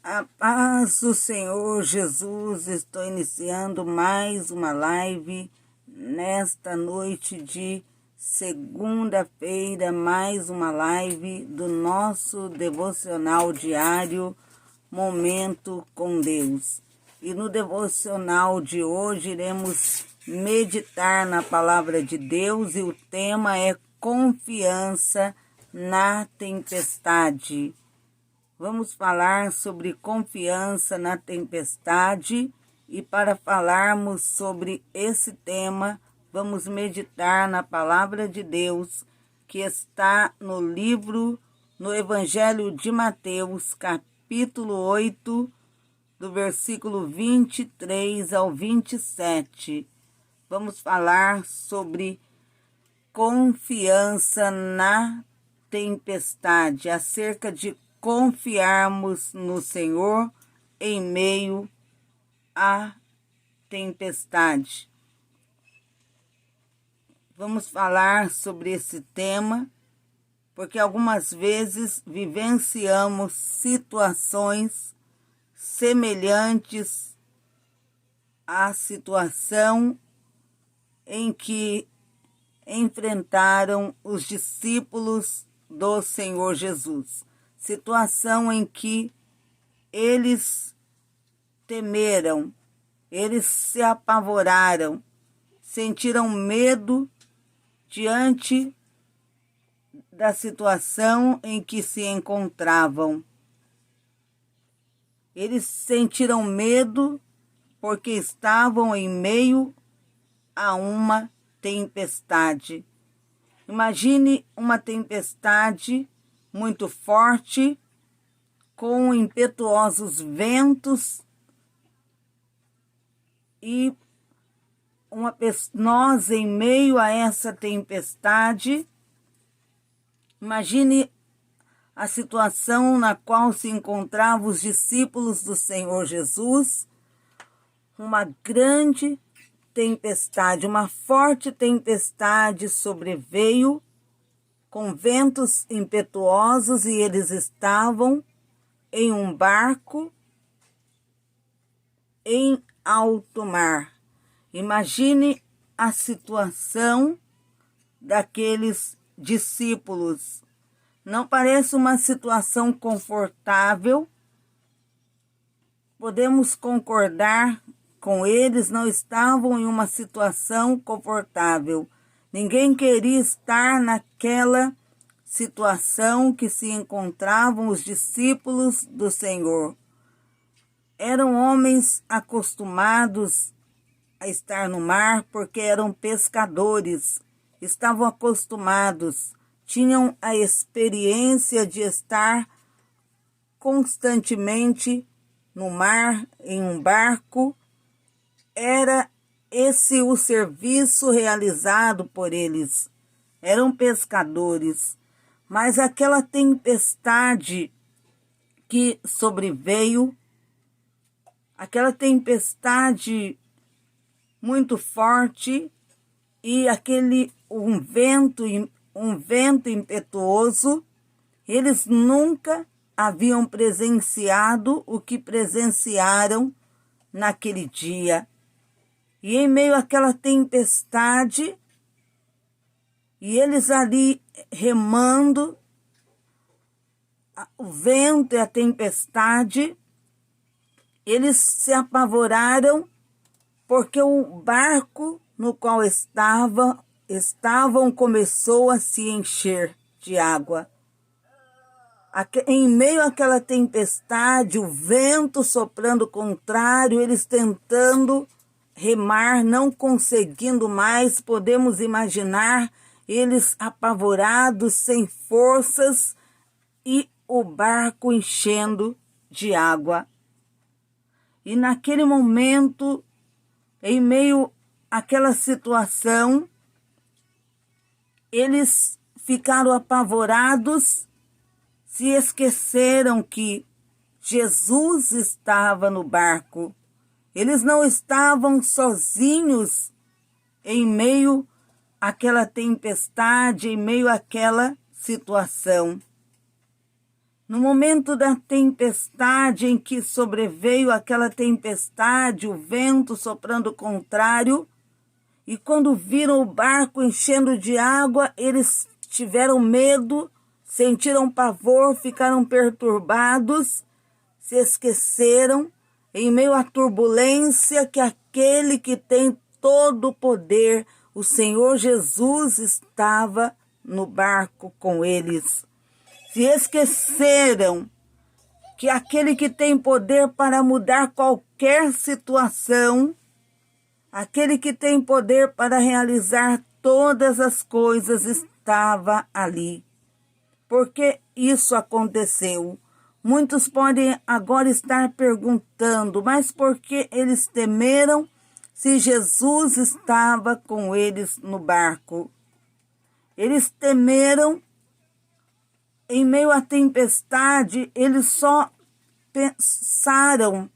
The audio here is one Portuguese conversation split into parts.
A paz do Senhor Jesus, estou iniciando mais uma live nesta noite de segunda-feira, mais uma live do nosso devocional diário Momento com Deus. E no devocional de hoje iremos meditar na palavra de Deus e o tema é confiança na tempestade. Vamos falar sobre confiança na tempestade e para falarmos sobre esse tema, vamos meditar na palavra de Deus que está no Evangelho de Mateus, capítulo 8, do versículo 23 ao 27. Vamos falar sobre confiança na tempestade, acerca de confiarmos no Senhor em meio à tempestade. Vamos falar sobre esse tema, porque algumas vezes vivenciamos situações semelhantes à situação em que enfrentaram os discípulos do Senhor Jesus. Situação em que eles temeram, eles se apavoraram, sentiram medo diante da situação em que se encontravam. Eles sentiram medo porque estavam em meio a uma tempestade. Imagine uma tempestade muito forte, com impetuosos ventos e nós em meio a essa tempestade. Imagine a situação na qual se encontravam os discípulos do Senhor Jesus, uma grande tempestade, uma forte tempestade sobreveio, com ventos impetuosos, e eles estavam em um barco em alto mar. Imagine a situação daqueles discípulos. Não parece uma situação confortável. Podemos concordar com eles, não estavam em uma situação confortável. Ninguém queria estar naquela situação que se encontravam os discípulos do Senhor. Eram homens acostumados a estar no mar porque eram pescadores, estavam acostumados, tinham a experiência de estar constantemente no mar, em um barco. Era esse o serviço realizado por eles. Eram pescadores, mas aquela tempestade que sobreveio, aquela tempestade muito forte e um vento impetuoso, eles nunca haviam presenciado o que presenciaram naquele dia. E em meio àquela tempestade, e eles ali remando, o vento e a tempestade, eles se apavoraram porque o barco no qual estavam começou a se encher de água. Em meio àquela tempestade, o vento soprando contrário, eles tentando remar, não conseguindo mais. Podemos imaginar eles apavorados, sem forças, e o barco enchendo de água. E naquele momento, em meio àquela situação, eles ficaram apavorados, se esqueceram que Jesus estava no barco. Eles não estavam sozinhos em meio àquela tempestade, em meio àquela situação. No momento da tempestade, em que sobreveio aquela tempestade, o vento soprando contrário, e quando viram o barco enchendo de água, eles tiveram medo, sentiram pavor, ficaram perturbados, se esqueceram, em meio à turbulência, que aquele que tem todo o poder, o Senhor Jesus, estava no barco com eles. Se esqueceram que aquele que tem poder para mudar qualquer situação, aquele que tem poder para realizar todas as coisas, estava ali. Por que isso aconteceu? Muitos podem agora estar perguntando, mas por que eles temeram se Jesus estava com eles no barco? Eles temeram. Em meio à tempestade, eles só pensaram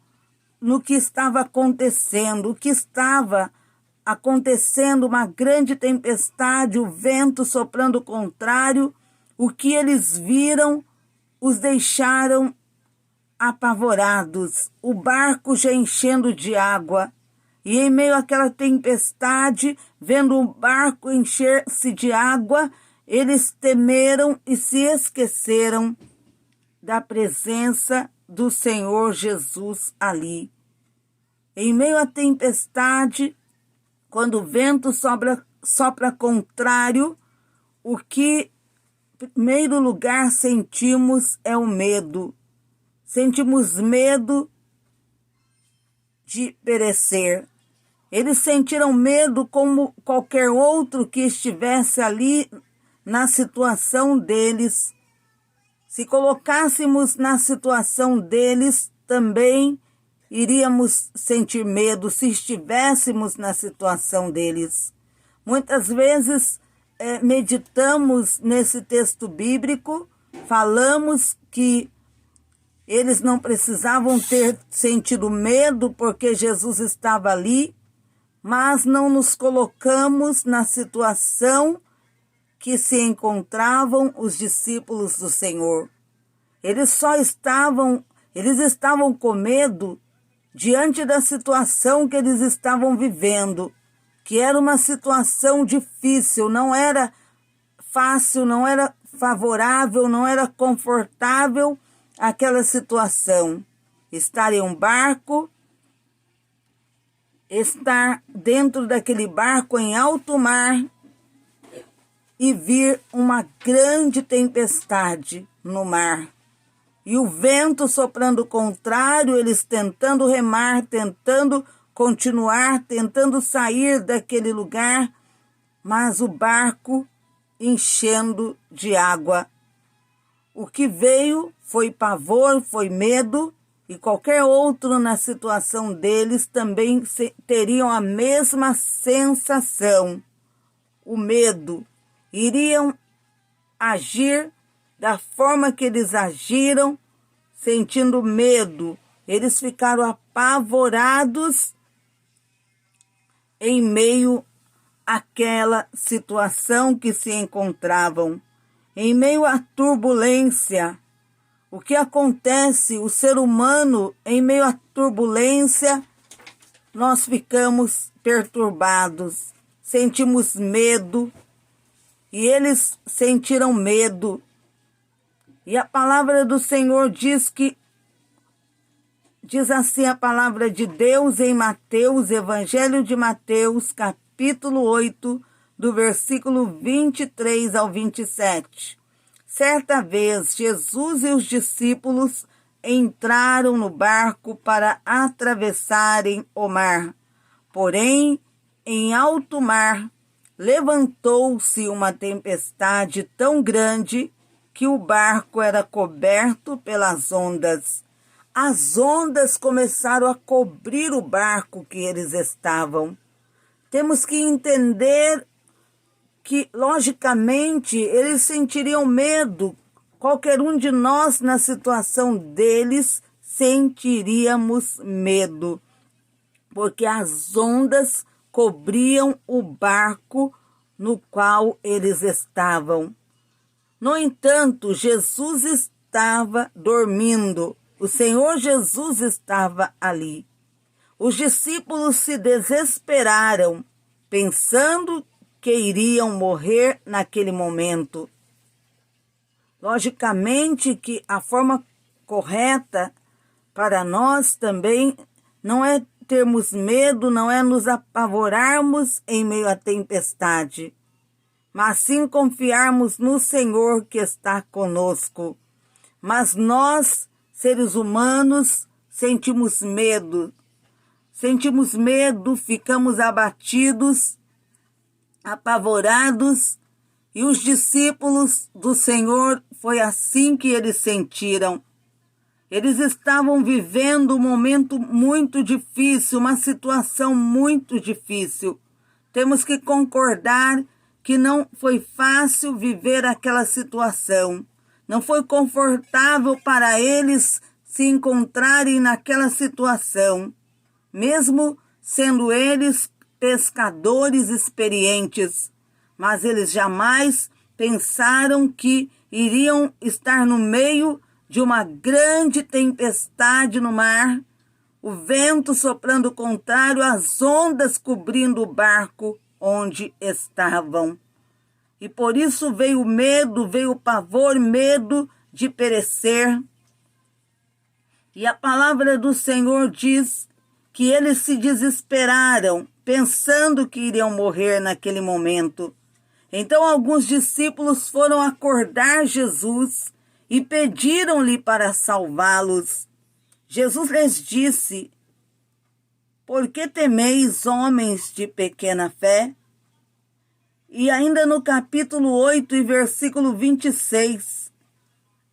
no que estava acontecendo. O que estava acontecendo, uma grande tempestade, o vento soprando contrário. O que eles viram os deixaram apavorados. O barco já enchendo de água. E em meio àquela tempestade, vendo o barco encher-se de água, eles temeram e se esqueceram da presença do Senhor Jesus ali. Em meio à tempestade, quando o vento sopra contrário, o que, em primeiro lugar, sentimos é o medo. Sentimos medo de perecer. Eles sentiram medo como qualquer outro que estivesse ali na situação deles. Se colocássemos na situação deles, também iríamos sentir medo se estivéssemos na situação deles. Muitas vezes meditamos nesse texto bíblico, falamos que eles não precisavam ter sentido medo porque Jesus estava ali, mas não nos colocamos na situação que se encontravam os discípulos do Senhor. Eles estavam com medo diante da situação que eles estavam vivendo, que era uma situação difícil, não era fácil, não era favorável, não era confortável aquela situação. Estar em um barco, estar dentro daquele barco em alto mar, e vir uma grande tempestade no mar. E o vento soprando contrário, eles tentando remar, tentando continuar, tentando sair daquele lugar, mas o barco enchendo de água. O que veio foi pavor, foi medo, e qualquer outro na situação deles também teriam a mesma sensação, o medo. Iriam agir da forma que eles agiram, sentindo medo. Eles ficaram apavorados em meio àquela situação que se encontravam. Em meio à turbulência, o que acontece? O ser humano, em meio à turbulência, nós ficamos perturbados, sentimos medo. E eles sentiram medo. E a palavra do Senhor diz assim a palavra de Deus em Mateus, Evangelho de Mateus, capítulo 8, do versículo 23 ao 27. Certa vez, Jesus e os discípulos entraram no barco para atravessarem o mar. Porém, em alto mar, levantou-se uma tempestade tão grande que o barco era coberto pelas ondas. As ondas começaram a cobrir o barco que eles estavam. Temos que entender que, logicamente, eles sentiriam medo. Qualquer um de nós, na situação deles, sentiríamos medo, porque as ondas cobriam o barco no qual eles estavam. No entanto, Jesus estava dormindo. O Senhor Jesus estava ali. Os discípulos se desesperaram, pensando que iriam morrer naquele momento. Logicamente que a forma correta para nós também não é termos medo, não é nos apavorarmos em meio à tempestade, mas sim confiarmos no Senhor que está conosco. Mas nós, seres humanos, sentimos medo, ficamos abatidos, apavorados, e os discípulos do Senhor foi assim que eles sentiram. Eles estavam vivendo um momento muito difícil, uma situação muito difícil. Temos que concordar que não foi fácil viver aquela situação. Não foi confortável para eles se encontrarem naquela situação, mesmo sendo eles pescadores experientes. Mas eles jamais pensaram que iriam estar no meio de uma grande tempestade no mar, o vento soprando contrário, as ondas cobrindo o barco onde estavam. E por isso veio o medo, veio o pavor, medo de perecer. E a palavra do Senhor diz que eles se desesperaram, pensando que iriam morrer naquele momento. Então alguns discípulos foram acordar Jesus e pediram-lhe para salvá-los. Jesus lhes disse: por que temeis, homens de pequena fé? E ainda no capítulo 8 e versículo 26,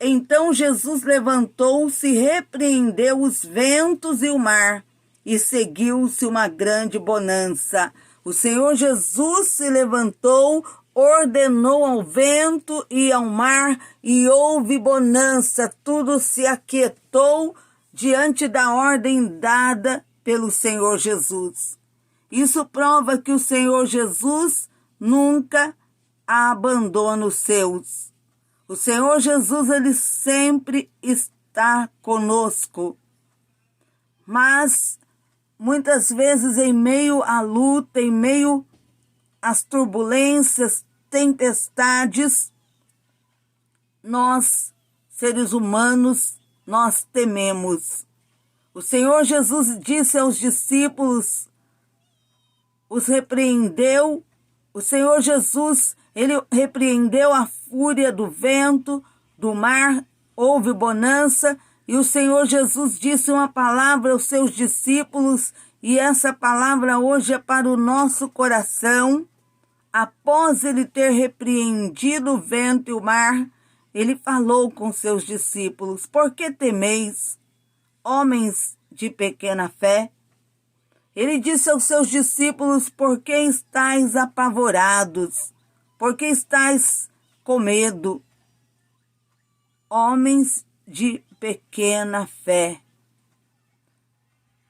então Jesus levantou-se e repreendeu os ventos e o mar, e seguiu-se uma grande bonança. O Senhor Jesus se levantou, ordenou ao vento e ao mar, e houve bonança, tudo se aquietou diante da ordem dada pelo Senhor Jesus. Isso prova que o Senhor Jesus nunca abandona os seus. O Senhor Jesus, ele sempre está conosco. Mas muitas vezes em meio à luta, em meio às turbulências, tempestades, nós, seres humanos, nós tememos. O Senhor Jesus disse aos discípulos, os repreendeu. O Senhor Jesus, ele repreendeu a fúria do vento, do mar, houve bonança, e o Senhor Jesus disse uma palavra aos seus discípulos, e essa palavra hoje é para o nosso coração. Após ele ter repreendido o vento e o mar, ele falou com seus discípulos: por que temeis, homens de pequena fé? Ele disse aos seus discípulos: por que estáis apavorados? Por que estáis com medo? Homens de pequena fé.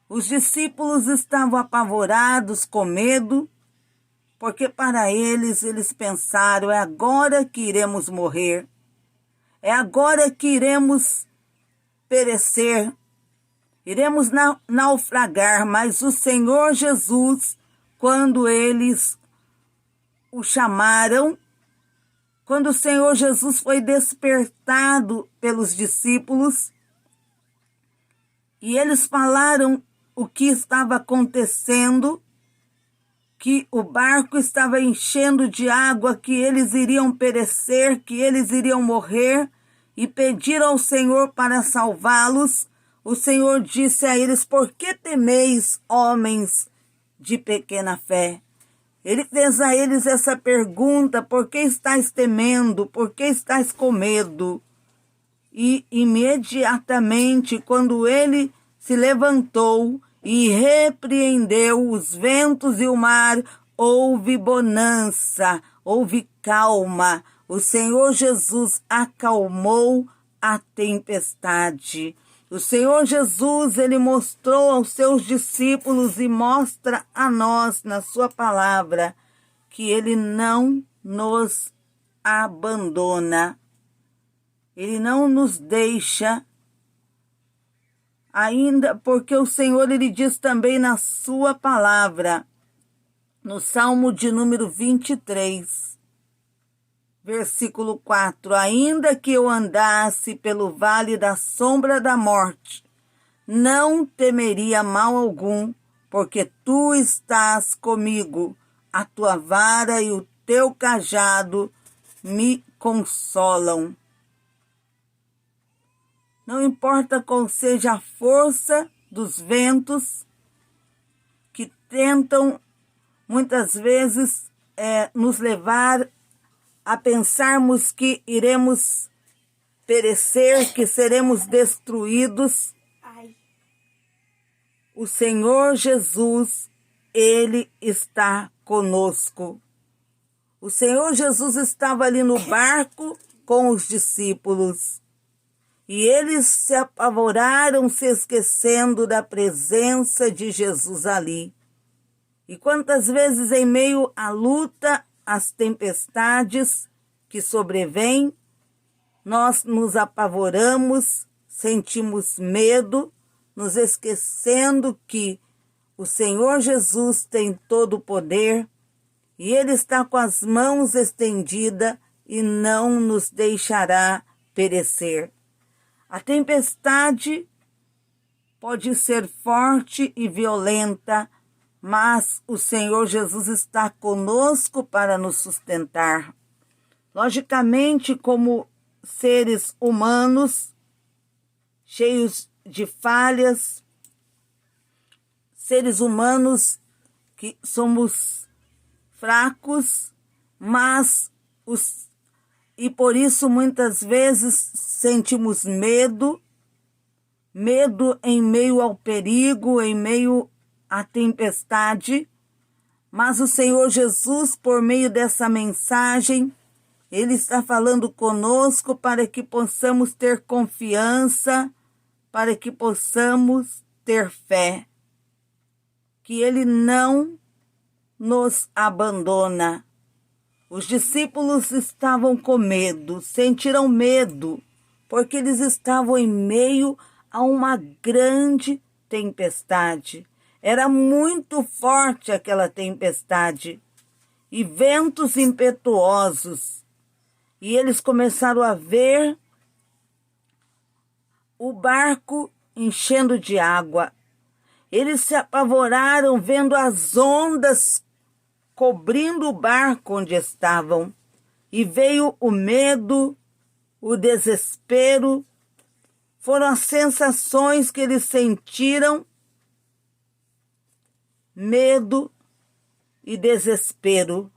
Os discípulos estavam apavorados, com medo, porque para eles pensaram: é agora que iremos morrer, é agora que iremos perecer, iremos naufragar. Mas o Senhor Jesus, quando eles o chamaram, quando o Senhor Jesus foi despertado pelos discípulos, e eles falaram o que estava acontecendo, que o barco estava enchendo de água, que eles iriam perecer, que eles iriam morrer, e pediram ao Senhor para salvá-los. O Senhor disse a eles: por que temeis, homens de pequena fé? Ele fez a eles essa pergunta: por que estáis temendo? Por que estáis com medo? E imediatamente, quando ele se levantou e repreendeu os ventos e o mar, houve bonança, houve calma. O Senhor Jesus acalmou a tempestade. O Senhor Jesus, ele mostrou aos seus discípulos e mostra a nós na sua palavra que ele não nos abandona. Ele não nos deixa ainda, porque o Senhor, ele diz também na sua palavra, no Salmo de número 23, versículo 4, ainda que eu andasse pelo vale da sombra da morte, não temeria mal algum, porque tu estás comigo, a tua vara e o teu cajado me consolam. Não importa qual seja a força dos ventos que tentam, muitas vezes, nos levar a pensarmos que iremos perecer, que seremos destruídos. O Senhor Jesus, Ele está conosco. O Senhor Jesus estava ali no barco com os discípulos. E eles se apavoraram, se esquecendo da presença de Jesus ali. E quantas vezes em meio à luta, às tempestades que sobrevêm, nós nos apavoramos, sentimos medo, nos esquecendo que o Senhor Jesus tem todo o poder e Ele está com as mãos estendidas e não nos deixará perecer. A tempestade pode ser forte e violenta, mas o Senhor Jesus está conosco para nos sustentar. Logicamente, como seres humanos, cheios de falhas, seres humanos que somos fracos, mas e por isso muitas vezes sentimos medo em meio ao perigo, em meio à tempestade, mas o Senhor Jesus, por meio dessa mensagem, Ele está falando conosco para que possamos ter confiança, para que possamos ter fé, que Ele não nos abandona. Os discípulos estavam com medo, sentiram medo, porque eles estavam em meio a uma grande tempestade. Era muito forte aquela tempestade e ventos impetuosos. E eles começaram a ver o barco enchendo de água. Eles se apavoraram vendo as ondas cobrindo o barco onde estavam. E veio o medo, o desespero. Foram as sensações que eles sentiram. Medo e desespero.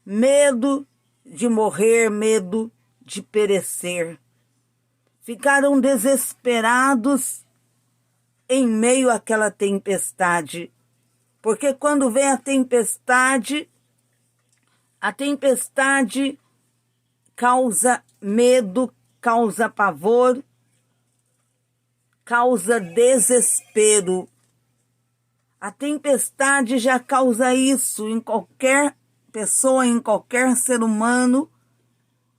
Medo de morrer, medo de perecer. Ficaram desesperados em meio àquela tempestade. Porque quando vem a tempestade causa medo, causa pavor, causa desespero. A tempestade já causa isso em qualquer pessoa, em qualquer ser humano.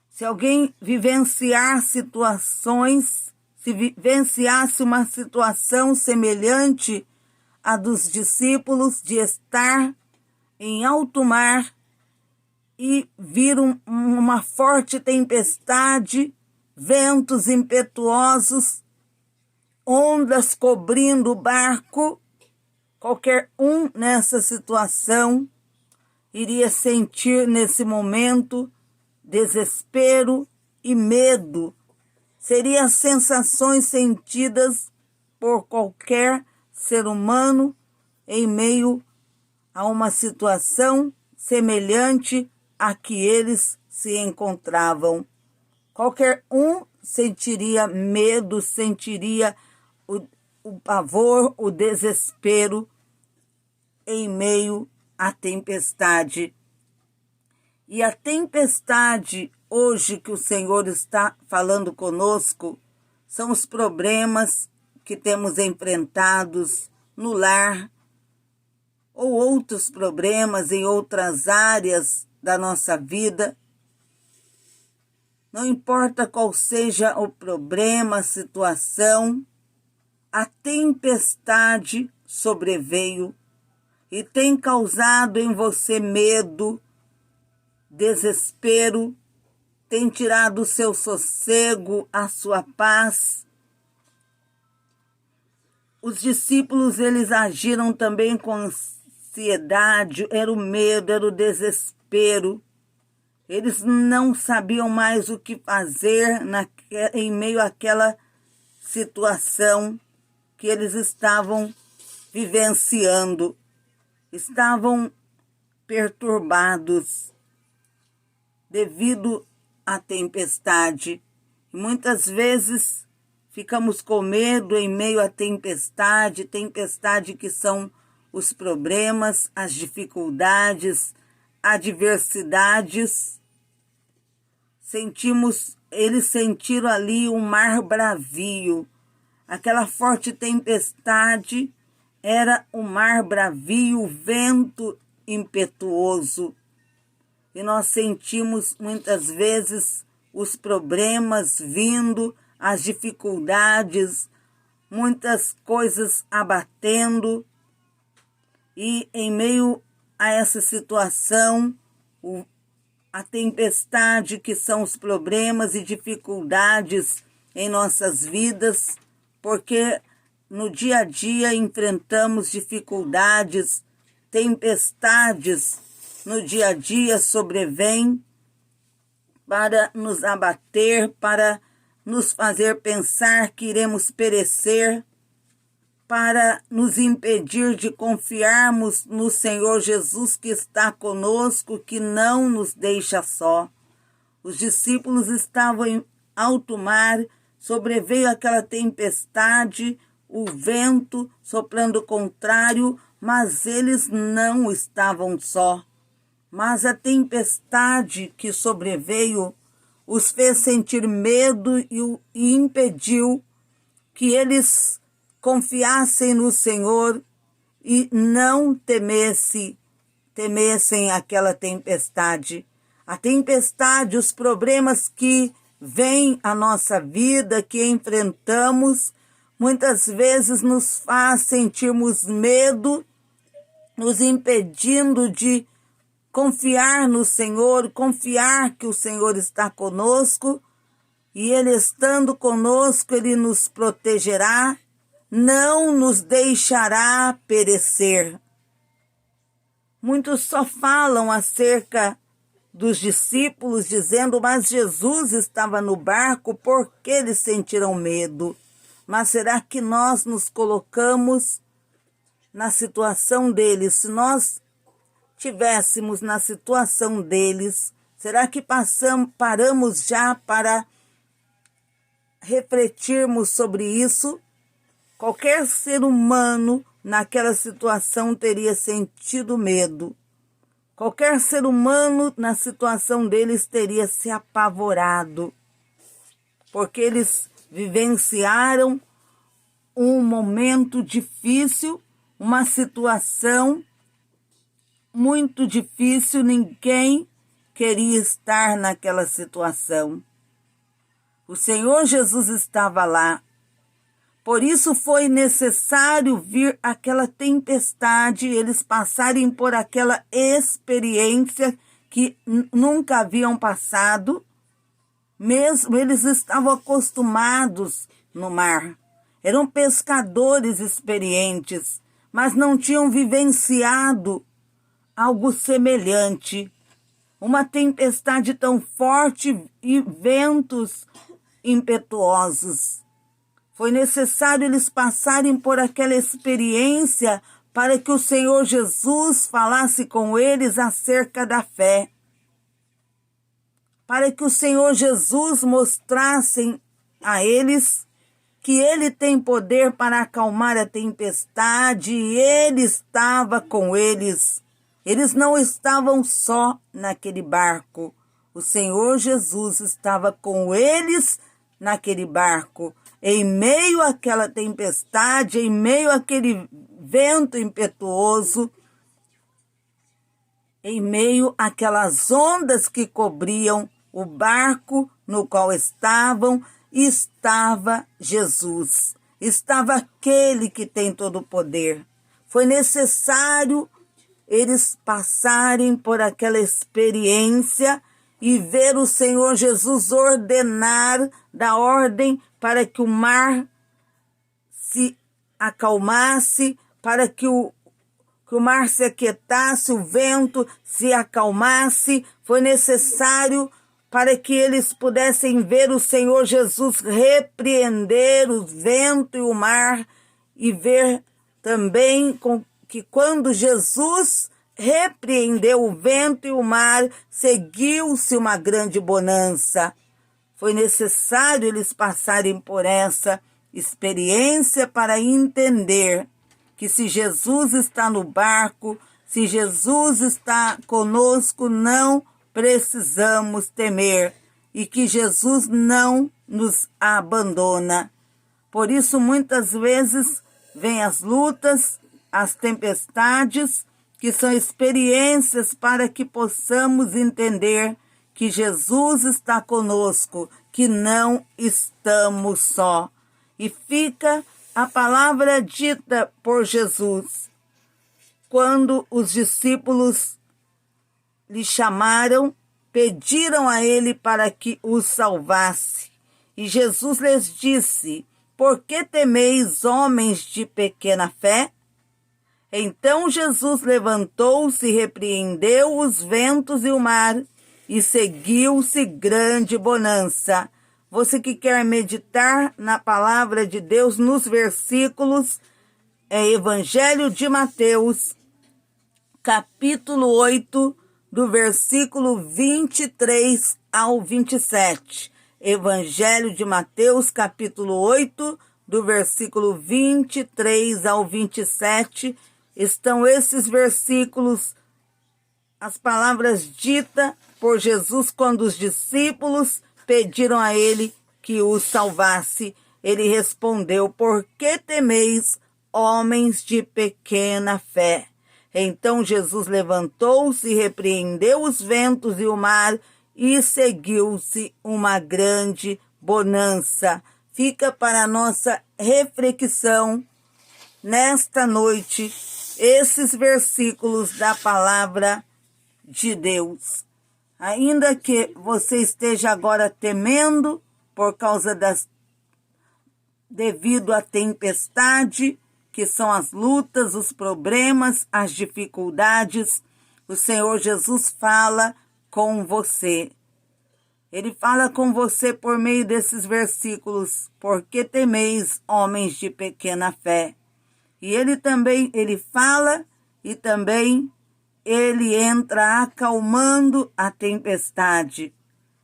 Se alguém vivenciar situações, se vivenciasse uma situação semelhante à dos discípulos, de estar em alto mar e vir uma forte tempestade, ventos impetuosos, ondas cobrindo o barco, qualquer um nessa situação iria sentir nesse momento desespero e medo. Seriam sensações sentidas por qualquer ser humano em meio a uma situação semelhante à que eles se encontravam. Qualquer um sentiria medo, sentiria o pavor, o desespero em meio à tempestade. E a tempestade hoje que o Senhor está falando conosco são os problemas que temos enfrentados no lar ou outros problemas em outras áreas da nossa vida. Não importa qual seja o problema, a situação, a tempestade sobreveio e tem causado em você medo, desespero, tem tirado o seu sossego, a sua paz. Os discípulos, eles agiram também com ansiedade, era o medo, era o desespero. Eles não sabiam mais o que fazer em meio àquela situação que eles estavam vivenciando. Estavam perturbados devido à tempestade. E muitas vezes ficamos com medo em meio à tempestade que são os problemas, as dificuldades, adversidades. Eles sentiram ali um mar bravio. Aquela forte tempestade era o mar bravio, o vento impetuoso. E nós sentimos muitas vezes os problemas vindo, as dificuldades, muitas coisas abatendo. E em meio a essa situação, a tempestade que são os problemas e dificuldades em nossas vidas, porque no dia a dia enfrentamos dificuldades, tempestades no dia a dia sobrevêm para nos abater, para nos fazer pensar que iremos perecer, para nos impedir de confiarmos no Senhor Jesus que está conosco, que não nos deixa só. Os discípulos estavam em alto mar, sobreveio aquela tempestade, o vento soprando contrário, mas eles não estavam só. Mas a tempestade que sobreveio os fez sentir medo e impediu que eles confiassem no Senhor e não temessem aquela tempestade. A tempestade, os problemas que vêm à nossa vida, que enfrentamos, muitas vezes nos faz sentirmos medo, nos impedindo de confiar no Senhor, confiar que o Senhor está conosco, e Ele estando conosco, Ele nos protegerá, não nos deixará perecer. Muitos só falam acerca dos discípulos, dizendo, mas Jesus estava no barco, por que eles sentiram medo? Mas será que nós nos colocamos na situação deles? Se nós tivéssemos na situação deles, será que paramos já para refletirmos sobre isso? Qualquer ser humano naquela situação teria sentido medo. Qualquer ser humano na situação deles teria se apavorado, porque eles vivenciaram um momento difícil, uma situação muito difícil, ninguém queria estar naquela situação. O Senhor Jesus estava lá. Por isso foi necessário vir aquela tempestade, eles passarem por aquela experiência que nunca haviam passado. Mesmo eles estavam acostumados no mar. Eram pescadores experientes, mas não tinham vivenciado algo semelhante. Uma tempestade tão forte e ventos impetuosos. Foi necessário eles passarem por aquela experiência para que o Senhor Jesus falasse com eles acerca da fé. Para que o Senhor Jesus mostrasse a eles que Ele tem poder para acalmar a tempestade e Ele estava com eles. Eles não estavam só naquele barco. O Senhor Jesus estava com eles naquele barco. Em meio àquela tempestade, em meio àquele vento impetuoso, em meio àquelas ondas que cobriam o barco, no qual estava Jesus. Estava aquele que tem todo o poder. Foi necessário eles passarem por aquela experiência e ver o Senhor Jesus ordenar, dar ordem para que o mar se acalmasse, para que o mar se aquietasse, o vento se acalmasse. Foi necessário para que eles pudessem ver o Senhor Jesus repreender o vento e o mar, e ver também que quando Jesus repreendeu o vento e o mar, seguiu-se uma grande bonança. Foi necessário eles passarem por essa experiência para entender que se Jesus está no barco, se Jesus está conosco, não precisamos temer, e que Jesus não nos abandona. Por isso, muitas vezes, vêm as lutas, as tempestades, que são experiências para que possamos entender que Jesus está conosco, que não estamos só. E fica a palavra dita por Jesus, quando os discípulos lhe chamaram, pediram a ele para que os salvasse. E Jesus lhes disse: por que temeis, homens de pequena fé? Então Jesus levantou-se e repreendeu os ventos e o mar, e seguiu-se grande bonança. Você que quer meditar na palavra de Deus, nos versículos, é Evangelho de Mateus, capítulo 8, do versículo 23 ao 27. Evangelho de Mateus, capítulo 8, do versículo 23 ao 27. Estão esses versículos, as palavras ditas por Jesus quando os discípulos pediram a ele que os salvasse. Ele respondeu: por que temeis, homens de pequena fé? Então Jesus levantou-se e repreendeu os ventos e o mar, e seguiu-se uma grande bonança. Fica para a nossa reflexão nesta noite esses versículos da palavra de Deus. Ainda que você esteja agora temendo por causa devido à tempestade, que são as lutas, os problemas, as dificuldades, o Senhor Jesus fala com você. Ele fala com você por meio desses versículos: por que temeis, homens de pequena fé? E ele fala e também ele entra acalmando a tempestade,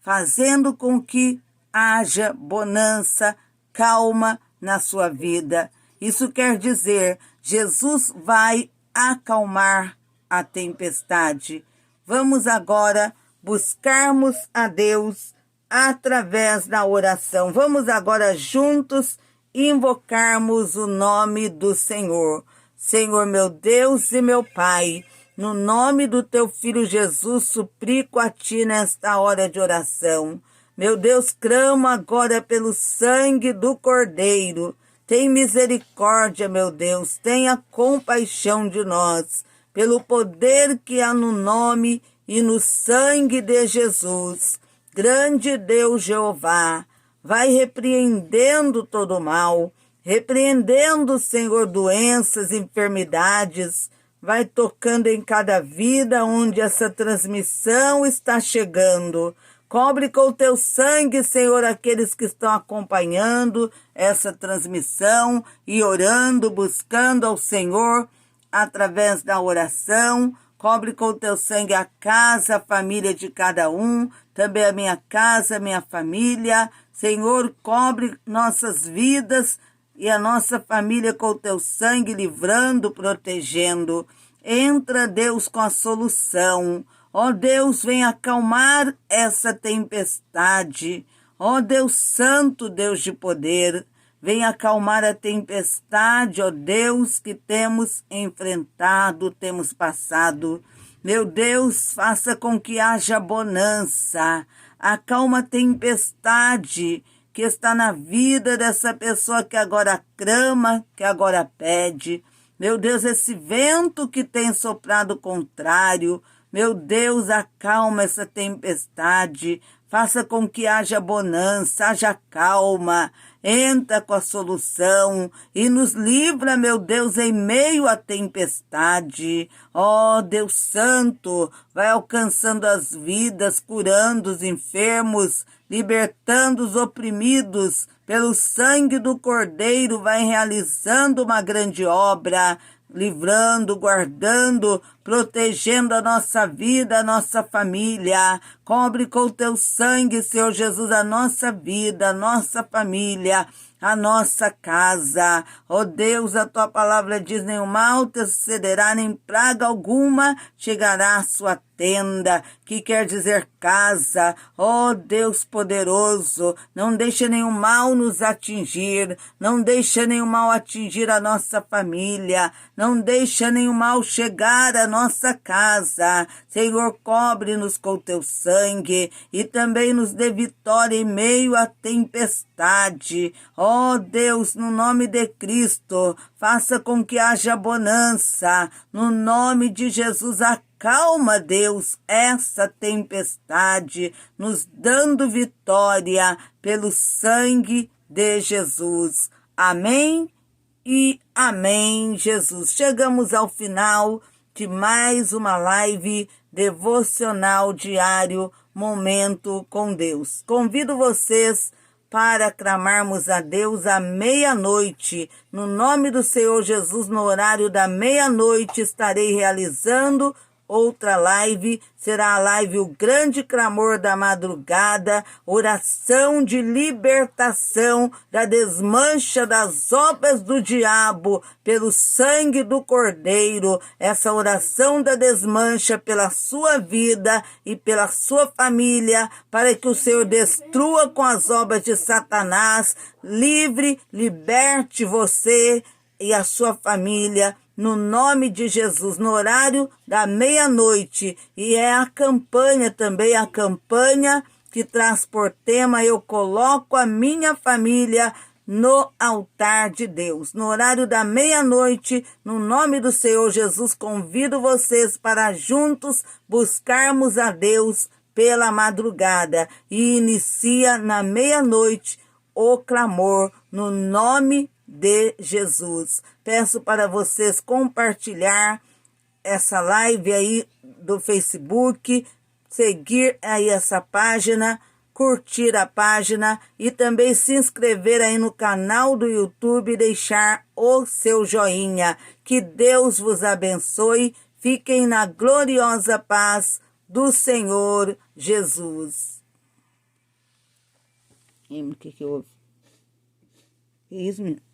fazendo com que haja bonança, calma na sua vida. Isso quer dizer, Jesus vai acalmar a tempestade. Vamos agora buscarmos a Deus através da oração. Vamos agora juntos invocarmos o nome do Senhor. Senhor, meu Deus e meu Pai, no nome do teu Filho Jesus, suplico a ti nesta hora de oração. Meu Deus, clamo agora pelo sangue do Cordeiro. Tem misericórdia, meu Deus, tenha compaixão de nós, pelo poder que há no nome e no sangue de Jesus. Grande Deus Jeová, vai repreendendo todo o mal, repreendendo, Senhor, doenças, enfermidades, vai tocando em cada vida onde essa transmissão está chegando. Cobre com o teu sangue, Senhor, aqueles que estão acompanhando essa transmissão e orando, buscando ao Senhor através da oração. Cobre com o teu sangue a casa, a família de cada um, também a minha casa, a minha família. Senhor, cobre nossas vidas e a nossa família com o teu sangue, livrando, protegendo. Entra, Deus, com a solução. Ó Deus, vem acalmar essa tempestade. Ó Deus Santo, Deus de poder, vem acalmar a tempestade, ó Deus, que temos enfrentado, temos passado. Meu Deus, faça com que haja bonança, acalma a tempestade que está na vida dessa pessoa que agora clama, que agora pede. Meu Deus, esse vento que tem soprado contrário, meu Deus, acalma essa tempestade, faça com que haja bonança, haja calma, entra com a solução e nos livra, meu Deus, em meio à tempestade. Ó Deus Santo, vai alcançando as vidas, curando os enfermos, libertando os oprimidos, pelo sangue do Cordeiro, vai realizando uma grande obra, livrando, guardando, protegendo a nossa vida, a nossa família. Cobre com o teu sangue, Senhor Jesus, a nossa vida, a nossa família, a nossa casa. Ó Deus, a tua palavra diz, nenhum mal te sucederá, nem praga alguma chegará à sua tenda, que quer dizer casa. Ó Deus poderoso, não deixa nenhum mal nos atingir, não deixa nenhum mal atingir a nossa família, não deixa nenhum mal chegar à nossa casa. Senhor, cobre-nos com teu sangue e também nos dê vitória em meio à tempestade. Ó Deus, no nome de Cristo, faça com que haja bonança. No nome de Jesus, acalma, Deus, essa tempestade, nos dando vitória pelo sangue de Jesus. Amém e amém, Jesus. Chegamos ao final de mais uma live devocional diário, Momento com Deus. Convido vocês para clamarmos a Deus à meia-noite. No nome do Senhor Jesus, no horário da meia-noite, estarei realizando outra live. Será a live O Grande Clamor da Madrugada, oração de libertação da desmancha das obras do diabo pelo sangue do Cordeiro. Essa oração da desmancha pela sua vida e pela sua família, para que o Senhor destrua com as obras de Satanás, livre, liberte você e a sua família, no nome de Jesus, no horário da meia-noite. E é a campanha também, a campanha que traz por tema, eu coloco a minha família no altar de Deus. No horário da meia-noite, no nome do Senhor Jesus, convido vocês para juntos buscarmos a Deus pela madrugada. E inicia na meia-noite o clamor no nome de Jesus. Peço para vocês compartilhar essa live aí do Facebook, seguir aí essa página, curtir a página e também se inscrever aí no canal do YouTube e deixar o seu joinha. Que Deus vos abençoe. Fiquem na gloriosa paz do Senhor Jesus. O que houve? Que isso, menino?